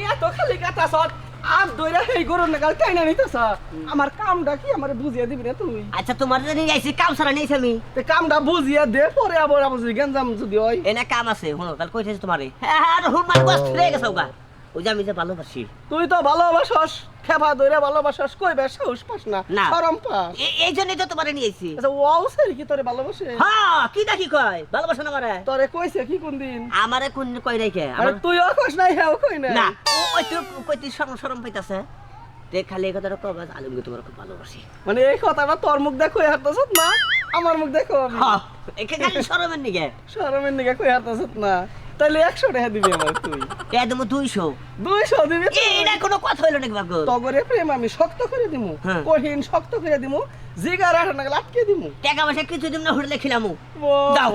এত খালি কাটাছ আর দইরা এই গরুর নাগাল টাইনা নিতেছ আমার কামটা কি আমারে বুঝিয়ে দিবি না তুই আচ্ছা তোমার জানি আইছি কাম সারা নিয়েছি আমি তে কামটা বুঝিয়ে দে পরে আবার বুঝি গেঞ্জাম যদি হয় এনে কাম আছে হলো তাহলে কইতেছি তোমারে হ্যাঁ হ্যাঁ হুন মার বস ফিরে গেছে ওগা ওই যে আমি যে ভালোবাসি তুই তো ভালোবাসস খেপা দইরা ভালোবাসস কইবে সাহস পাস না না। শরম পা এই জন্যই তো তোমারে নিয়েছি আচ্ছা ওয়াও সেরি কি তোরে ভালোবাসে হ্যাঁ কি দেখি কয় ভালোবাসা না আমারে তোরে কইছে কি কোন দিন আমারে কোন কই নাই কে আরে তুইও কইস নাই হেও কই না না ওই তো কইতি শরম শরম পাইতাছে তে খালি এই কথাটা কবা আলমকে তোমার খুব ভালোবাসি মানে এই কথাটা তোর মুখ দেখো হাঁটতাছ না আমার মুখ দেখো আমি হ্যাঁ একে খালি শরমের নিগে শরমের নিকে কই হাঁটতাছ না তাইলে 100 টাকা দিবি আমার তুই একদম 200 200 দিবি এটা কোনো কথা হইলো নাকি বাগো তগরে প্রেম আমি শক্ত করে দিমু হ্যাঁ। কঠিন শক্ত করে দিমু জিগার আটা নাগাল আটকে দিমু টাকা পয়সা কিছু দিন না হোটেলে খিলামু দাও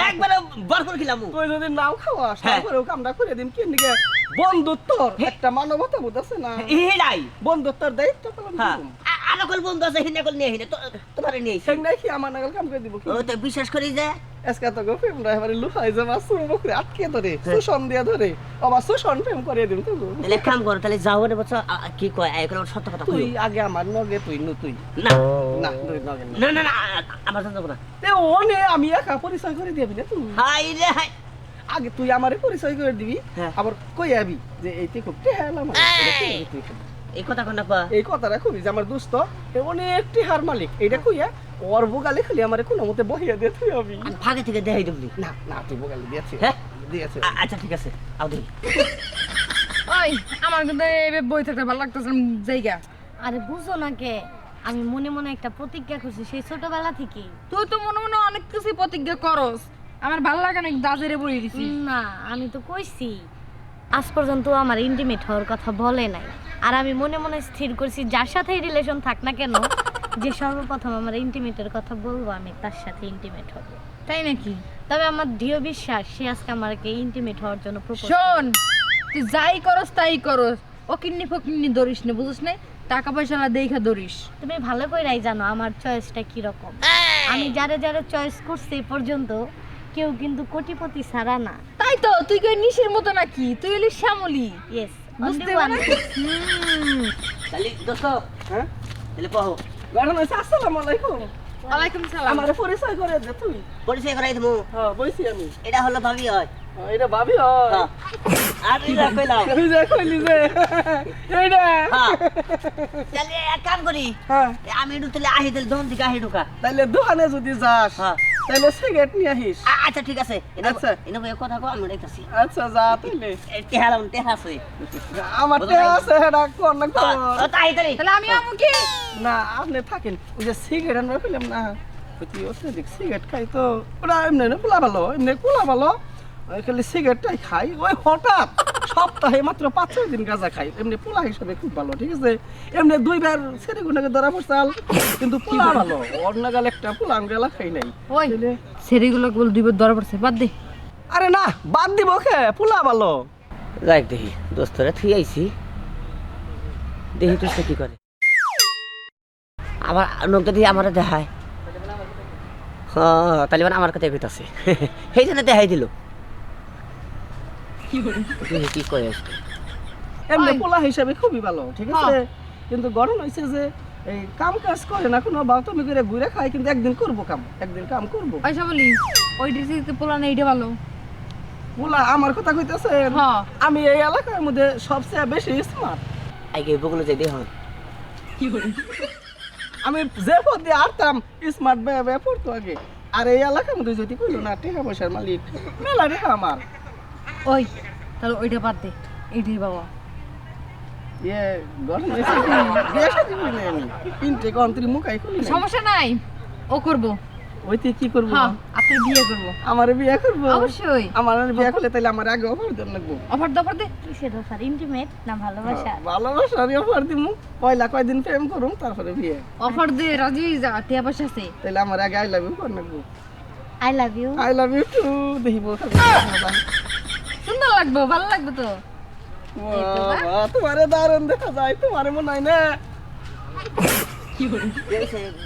একবারে ভরপুর খিলামু তুই যদি নাও খাওয়াস হ্যাঁ। তারপরেও কামটা করে দিম কি নিকে বন্ধুত্বর একটা মানবতা বোধ আছে না এটাই বন্ধুত্বর দায়িত্ব পালন হ্যাঁ করুম আনকল বন্ধু আছে হিনাকল নিয়ে হিনে তোমারে নিয়েছি সেই নাই কি আমার নাগাল কাম করে দিব কি ও তো বিশ্বাস করি যে আজকে তো গো প্রেম ড্রাইভারে লুহাই যাবা সুমো করে আটকে ধরে সুশন দিয়া ধরে আবার সুশন প্রেম করে দিম তো তাহলে এক কাম করো তাহলে যাও রে বচ্চা কি কয় এখন সত্য কথা তুই কই আগে আমার নগে তুই নু তুই না না তুই নগে না না না না আমার জানতো না তে ওনে আমি একা পরিচয় করে দিবি না তুই হাই রে হাই আগে তুই আমারে পরিচয় করে দিবি হ্ঁ। আবার কই আবি যে এইতে খুব টেহালাম এই কথা কোনটা কয় এই কথাটা খুবই যে আমার দোস্ত এ অনেক টেহার মালিক এইটা কইয়া ওর বুগালে খালি আমারে কোনো মতে বহিয়া দিয়ে তুই হবি আমি ফাঁকে থেকে দেখাই দেবলি না না তুই বুগালে দিয়েছিস হ্যাঁ? দিয়েছে আচ্ছা ঠিক আছে আও দেখি ওই আমার কিন্তু এই বই থাকতে ভালো লাগতেছে জায়গা আরে বুঝো না কে আমি মনে মনে একটা প্রতিজ্ঞা করছি সেই ছোটবেলা থেকে তুই তো মনে মনে অনেক কিছু প্রতিজ্ঞা করস আমার ভালো লাগে না দাজেরে বলে দিছি না আমি তো কইছি আজ পর্যন্ত আমার ইন্টিমেট হওয়ার কথা বলে নাই আর আমি মনে মনে স্থির করছি যার সাথেই রিলেশন থাক না কেন যে সর্বপ্রথম আমার ইন্টিমেটের কথা বলবো আমি তার সাথে ইন্টিমেট হব তাই নাকি তবে আমার দৃঢ় বিশ্বাস সে আজকে আমাকে ইন্টিমেট হওয়ার জন্য প্রপোজ শোন তুই যাই করস তাই করস ও কিন্নি ফকিন্নি ধরিস না বুঝিস না টাকা পয়সা না দেখা ধরিস তুমি ভালো করেই জানো আমার চয়েসটা কি রকম আমি যারে যারে চয়েস করছি এই পর্যন্ত কেউ কিন্তু কোটিপতি ছাড়া না তাই তো তুই কই নিশের মতো নাকি তুই হলি শ্যামলি ইয়েস বুঝতে তাহলে দোস্ত হ্যাঁ তাহলে কহো গড়ন আছে আসসালামু আলাইকুম ওয়ালাইকুম সালাম আমারে পরিচয় করে দে তুই পরিচয় করাই দেবো হ্যাঁ বইছি আমি এটা হলো ভাবি হয় এটা ভাবি হয় হ্যাঁ আমি যা কইলাম তুই যে কইলি যে এইটা হ্যাঁ তাহলে এক কাম করি হ্যাঁ আমি একটু তাহলে আহি তাহলে দোকান থেকে আহি ঢুকা তাইলে দোকানে যদি যাস হ্যাঁ তাইলে সিগারেট নিয়ে আহিস আচ্ছা ঠিক আছে আচ্ছা। এনে বই কথা কো আমি দেখতাছি আচ্ছা যা তাইলে টেহালাম টেহা আছে আমার তে আছে হেডা কোন না কোন ও তাই তাই তাহলে আমি আমু কি না আপনি থাকেন ওই যে সিগারেট আমরা পেলাম না তুই অত্যাধিক সিগারেট খাই তো ওরা এমনি না পোলা ভালো এমনি পোলা ভালো ওই খালি সিগারেটটাই খাই ওই হঠাৎ সপ্তাহে মাত্র 5-6 দিন গাঁজা খাই এমনি পোলা হিসাবে খুব ভালো ঠিক আছে এমনি দুইবার ছেড়ে গুনাকে ধরা পড়ছাল কিন্তু পোলা ভালো ওর নাগাল একটা পোলা আঙ্গেলা খাই নাই ওই তাইলে সেরিগুলো বল দুইবার দর পড়ছে বাদ দে আরে না বাদ দিব কে পোলা ভালো যাই দেখি দোস্তরা থুই আইছি দেখি তো সে কি করে আবার লোকটা দিয়ে আমার দেখায় হ্যাঁ তাহলে মানে আমার কথা কইতাছে সেই জন্য দেখাই দিল দেখি কি কয় আজকে এমনি ওই। পোলা হিসাবে খুবই ভালো ঠিক আছে কিন্তু গরম হয়েছে যে এই কাম কাজ করে না কোনো বাউতমি করে ঘুরে খাই কিন্তু একদিন করবো কাম একদিন কাম করবো ওই বলি ওই ডিসিতে পোলা না এইটা ভালো পোলা আমার কথা কইতেছে হ্যাঁ আমি এই এলাকার মধ্যে সবচেয়ে বেশি স্মার্ট আগে বগুলো যাই দেখুন আমি যে পথ দিয়ে আরতাম স্মার্ট ব্যয় পড়তো আগে আর এই এলাকার মধ্যে যদি কইলো না টাকা পয়সার মালিক মেলা রেখা আমার ওই তাহলে ওইটা বাদ দে এইটাই বাবা ইয়ে গরম হয়েছে কি বিয়ে শাদী করি নাই আমি তিনটে কন্ত্রী মুখাই খুলি নাই। সমস্যা নাই ও করব ওইতে কি করবো হ্যাঁ আপনি বিয়ে করব আমার বিয়ে করবো অবশ্যই আমার বিয়ে করলে তাহলে আমার আগে অফার দেন লাগবো অফার দফার দে কিসের অফার ইন্টিমেট না ভালোবাসা ভালোবাসা আমি অফার দিমু পয়লা কয়দিন প্রেম করুম তারপরে বিয়ে অফার দে রাজি হয়ে যা টিয়া পয়সা আছে তাহলে আমার আগে আই লাভ ইউ কর লাগবো I love you I love you too দেখিব সুন্দর লাগবে ভালো লাগবে তো তোমারে দারুণ দেখা যায় তোমারে মনে হয় না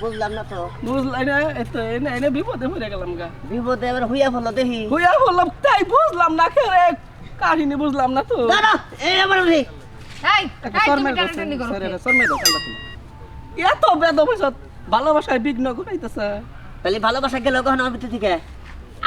বুঝলাম না তো বুঝলাই না এত এনে এনে বিপদে পড়ে গেলাম গা বিপদে এবার হইয়া ফেলো দেখি হইয়া বললাম তাই বুঝলাম না কে রে কাহিনী বুঝলাম না তো দাঁড়া এই আমার রে এই একটা এই, সর তুমি মেরে দাও, টানাটানি করো সরে কে? দাও, সর মেরে দাও, কান্দা তুমি। এত বেদবসত ভালোবাসায় বিঘ্ন ঘটাইতেছে। তাহলে ভালোবাসা গেল কখন আমার ভিতর থেকে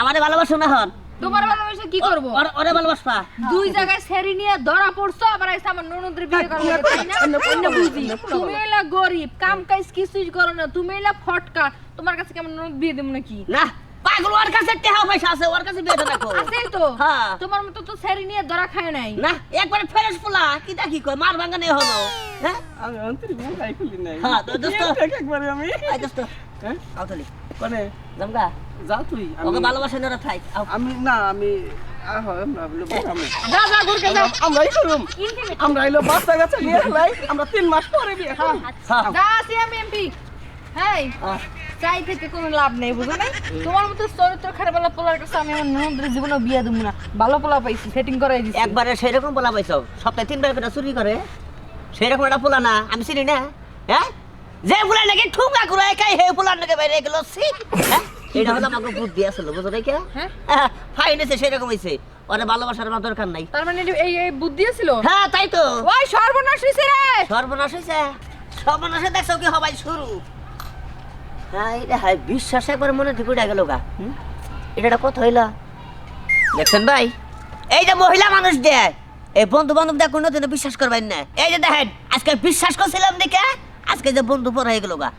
আমারে ভালোবাসো না হন তোমার ভালোবাসা কি করব ওরে ভালোবাসবা দুই জায়গায় সেরি নিয়ে ধরা পড়ছো আবার আইসা আমার ননদের বিয়ে করার লাগে, তাই না? অন্য বুঝি তুমি হইলা গরিব কাম কাজ কিছুই করো না তুমি হইলা ফটকা তোমার কাছে কেমন ননদ বিয়ে দেব নাকি না পাগল ওর কাছে টাকা পয়সা আছে ওর কাছে বিয়েটা রাখো আছেই তো হ্যাঁ। তোমার মতো তো সেরি নিয়ে ধরা খায় নাই না একবারে ফ্রেশ পোলা কি দেখি কয় মার ভাঙা নেই হলো হ্যাঁ আমি অন্তরি মুখাই খুলি নাই। হ্যাঁ, তো দোস্ত। একবারে আমি আই দোস্ত হ্যাঁ আউতলি মানে জামগা যা তুই ওকে ভালোবাসা না থাই আমি না আমি আমরা বলবো আমি যা যা ঘুরকে যা আমরাই করুম আমরা এলো বাচ্চা কাছে নিয়ে লাই আমরা 3 মাস পরে বিয়ে হ্যাঁ হ্যাঁ যা আসি আমি এমপি হেই চাই থেকে কোনো লাভ নেই বুঝো না তোমার মতো চরিত্র খারাপ পোলার কাছে আমি আমার ননদের জীবনে বিয়ে দেবো না ভালো পোলা পাইছি সেটিং করাই দিছি একবারে সেরকম পোলা পাইছো সপ্তাহে 3 বার করে চুরি করে সেরকম একটা পোলা না আমি চিনি না হ্যাঁ যে পোলা নাকি ঠুঙ্গা করে একাই হে পোলা নাকি বাইরে গেল সি হ্যাঁ এটা হলো আমাকে বুদ্ধি আসলো বুঝো নাকি হ্যাঁ ফাইনেছে সেরকম হইছে ওরে ভালোবাসার আমার দরকার নাই তার মানে এই এই বুদ্ধি ছিল হ্যাঁ তাই তো ওই সর্বনাশ হইছে রে সর্বনাশ হয়েছে সর্বনাশে দেখছো কি হবাই শুরু হ্যাঁ এটা হাই বিশ্বাস একবার মনে থেকে উঠে গেল গা এটা একটা কথা হইলা দেখছেন ভাই এই যে মহিলা মানুষ দেয় এই বন্ধু বান্ধব দেখ কোনোদিন বিশ্বাস করবেন না এই যে দেখেন আজকে বিশ্বাস করছিলাম দেখে আজকে যে বন্ধু পর হয়ে গেল গা